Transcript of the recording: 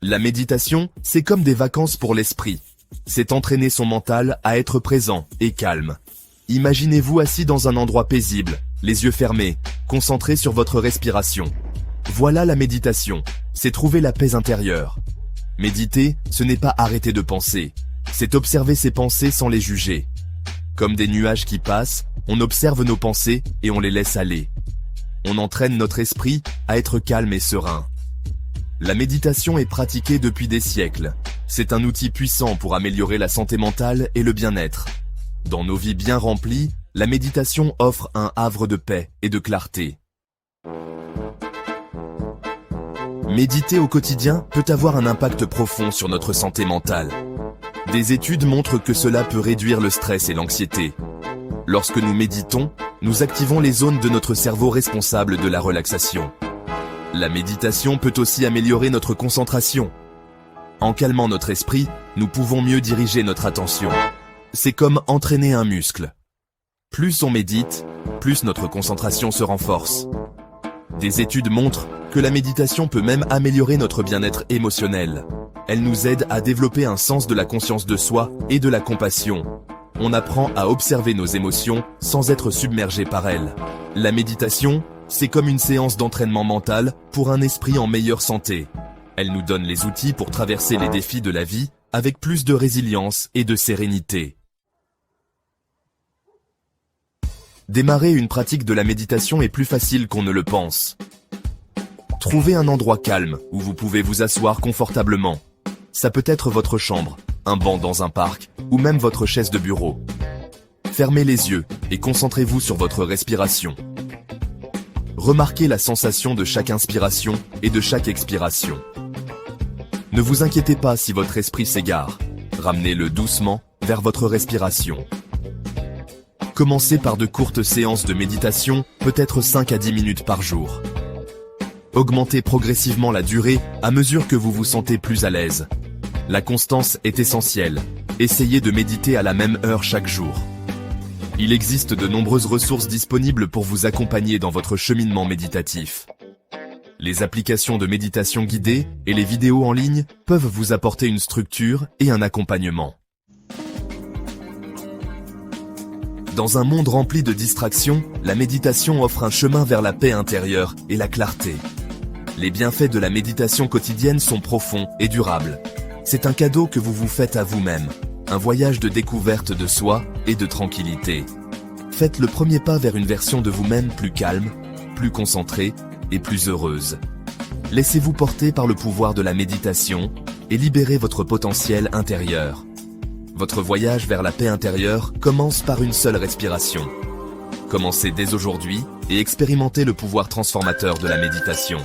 La méditation, c'est comme des vacances pour l'esprit. C'est entraîner son mental à être présent et calme. Imaginez-vous assis dans un endroit paisible, les yeux fermés, concentré sur votre respiration. Voilà la méditation, c'est trouver la paix intérieure. Méditer, ce n'est pas arrêter de penser, c'est observer ses pensées sans les juger. Comme des nuages qui passent, on observe nos pensées et on les laisse aller. On entraîne notre esprit à être calme et serein. La méditation est pratiquée depuis des siècles. C'est un outil puissant pour améliorer la santé mentale et le bien-être. Dans nos vies bien remplies, la méditation offre un havre de paix et de clarté. Méditer au quotidien peut avoir un impact profond sur notre santé mentale. Des études montrent que cela peut réduire le stress et l'anxiété. Lorsque nous méditons, nous activons les zones de notre cerveau responsables de la relaxation. La méditation peut aussi améliorer notre concentration. En calmant notre esprit, nous pouvons mieux diriger notre attention. C'est comme entraîner un muscle. Plus on médite, plus notre concentration se renforce. Des études montrent que la méditation peut même améliorer notre bien-être émotionnel. Elle nous aide à développer un sens de la conscience de soi et de la compassion. On apprend à observer nos émotions sans être submergé par elles. La méditation, c'est comme une séance d'entraînement mental pour un esprit en meilleure santé. Elle nous donne les outils pour traverser les défis de la vie avec plus de résilience et de sérénité. Démarrer une pratique de la méditation est plus facile qu'on ne le pense. Trouvez un endroit calme où vous pouvez vous asseoir confortablement. Ça peut être votre chambre, un banc dans un parc ou même votre chaise de bureau. Fermez les yeux et concentrez-vous sur votre respiration. Remarquez la sensation de chaque inspiration et de chaque expiration. Ne vous inquiétez pas si votre esprit s'égare. Ramenez-le doucement vers votre respiration. Commencez par de courtes séances de méditation, peut-être 5 à 10 minutes par jour. Augmentez progressivement la durée à mesure que vous vous sentez plus à l'aise. La constance est essentielle. Essayez de méditer à la même heure chaque jour. Il existe de nombreuses ressources disponibles pour vous accompagner dans votre cheminement méditatif. Les applications de méditation guidée et les vidéos en ligne peuvent vous apporter une structure et un accompagnement. Dans un monde rempli de distractions, la méditation offre un chemin vers la paix intérieure et la clarté. Les bienfaits de la méditation quotidienne sont profonds et durables. C'est un cadeau que vous vous faites à vous-même, un voyage de découverte de soi et de tranquillité. Faites le premier pas vers une version de vous-même plus calme, plus concentrée et plus heureuse. Laissez-vous porter par le pouvoir de la méditation et libérez votre potentiel intérieur. Votre voyage vers la paix intérieure commence par une seule respiration. Commencez dès aujourd'hui et expérimentez le pouvoir transformateur de la méditation.